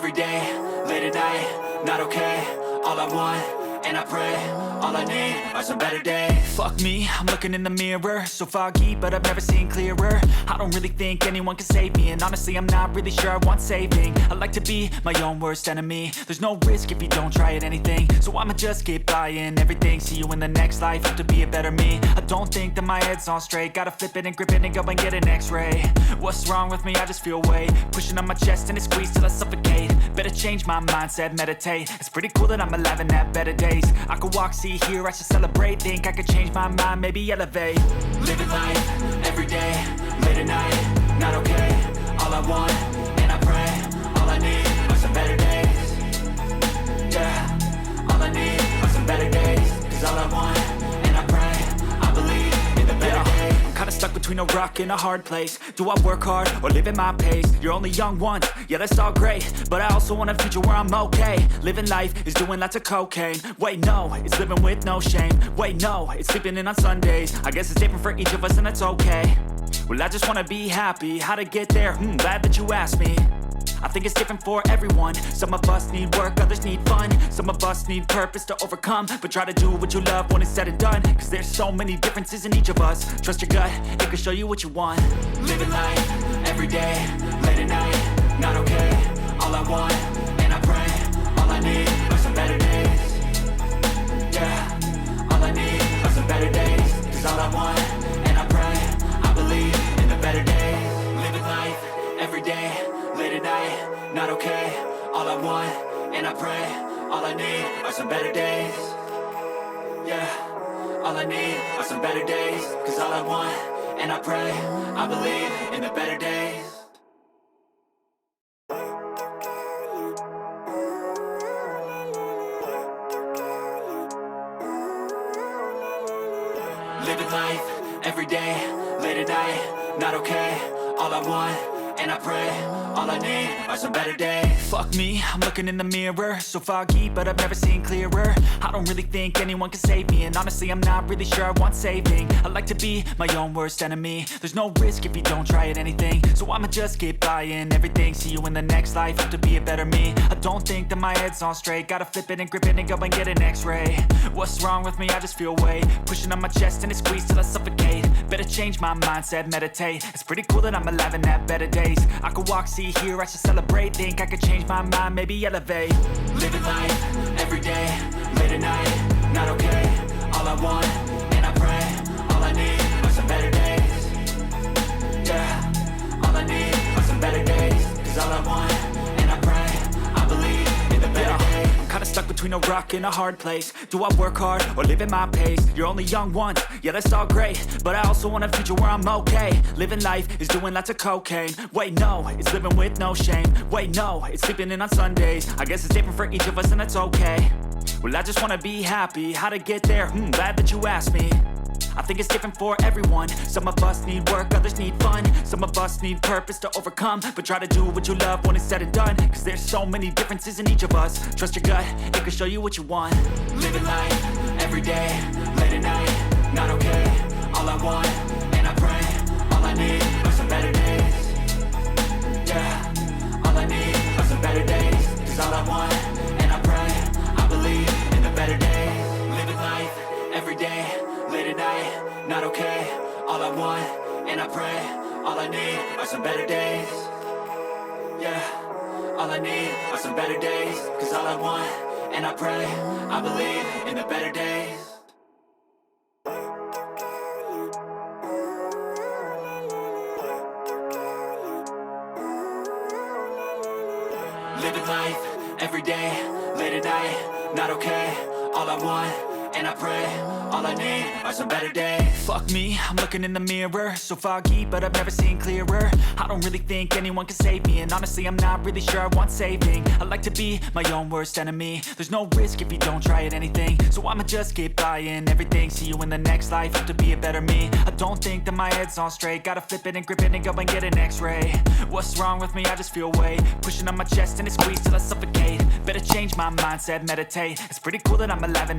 every day, late at night, not okay. All I want, and I pray, all I need are some better days. Fuck me, I'm looking in the mirror, so foggy, but I've never seen clearer. I don't really think anyone can save me, and honestly I'm not really sure I want saving. I like to be my own worst enemy. There's no risk if you don't try at anything, so I'ma just keep buying everything. See you in the next life, hope to be a better me. I don't think that my head's on straight, gotta flip it and grip it and go and get an x-ray. What's wrong with me? I just feel weight pushing on my chest and it squeezes till I suffocate. Better change my mindset, meditate. It's pretty cool that I'm alive and have better days. I could walk, see, hear, I should celebrate. Think I could change my mind, maybe elevate. Living life, every day, late at night, not okay. All I want, and I pray, all I need are some better days. Yeah, all I need are some better days. Cause all I want, and I pray, I believe in the better days. I'm kinda stuck between a rock and a hard place. Do I work hard or live at my pace? You're only young once, yeah that's all great, but I also want a future where I'm okay. Living life is doing lots of cocaine. Wait no, it's living with no shame. Wait no, it's sleeping in on Sundays. I guess it's different for each of us and that's okay. Well I just wanna be happy, how to get there? Glad that you asked me. I think it's different for everyone. Some of us need work, others need fun. Some of us need purpose to overcome. But try to do what you love when it's said and done. Cause there's so many differences in each of us. Trust your gut, it can show you what you want. Living life, every day, late at night, not okay. All I want, and I pray, all I need are some better days. Yeah, all I need are some better days. Cause all I want, and I pray, I believe in the better days. Living life, every day, late at night, not okay. All I want, and I pray, all I need are some better days. Yeah, all I need are some better days. Cause all I want, and I pray, I believe in the better days. Living life, every day, late at night, not okay. All I want, and I pray, all I need are some better days. Fuck me, I'm looking in the mirror, so foggy, but I've never seen clearer. I don't really think anyone can save me, and honestly I'm not really sure I want saving. I like to be my own worst enemy. There's no risk if you don't try at anything, so I'ma just keep buying everything. See you in the next life, hope to be a better me. I don't think that my head's on straight, gotta flip it and grip it and go and get an x-ray. What's wrong with me? I just feel weight pushing on my chest and it squeezes till I suffocate. Better change my mindset, meditate. It's pretty cool that I'm alive and have better days. I could walk, see, hear, I should celebrate. Think I could change my mind, maybe elevate. Living life, every day, late at night, not okay. All I want, and I pray, all I need are some better days. Yeah, all I need are some better days. Cause all I want, and I pray, I believe in the better days. I'm kinda stuck between a rock and a hard place. Do I work hard or live at my pace? You're only young once, yeah that's all great, but I also want a future where I'm okay. Living life is doing lots of cocaine. Wait no, it's living with no shame. Wait no, it's sleeping in on Sundays. I guess it's different for each of us and that's okay. Well I just wanna be happy, how to get there? Glad that you asked me. I think it's different for everyone. Some of us need work, others need fun. Some of us need purpose to overcome. But try to do what you love when it's said and done. Cause there's so many differences in each of us. Trust your gut, it can show you what you want. Living life, every day, late at night, not okay. All I want, and I pray, all I need are some better days. Yeah, all I need are some better days. Cause all I want, and I pray, I believe in the better days. Living life, every day, late at night, not okay. All I want, and I pray, all I need are some better days. Yeah, all I need are some better days. Cause all I want, and I pray, I believe in the better days. Living life, every day, late at night, not okay. All I want, and I pray, all I need are some better days. Fuck me, I'm looking in the mirror, so foggy, but I've never seen clearer. I don't really think anyone can save me, and honestly I'm not really sure I want saving. I like to be my own worst enemy. There's no risk if you don't try at anything, so I'ma just keep buying everything. See you in the next life, hope to be a better me. I don't think that my head's on straight, gotta flip it and grip it and go and get an x-ray. What's wrong with me? I just feel weight pushing on my chest and it squeezes till I suffocate. Better change my mindset, meditate. It's pretty cool that I'm alive and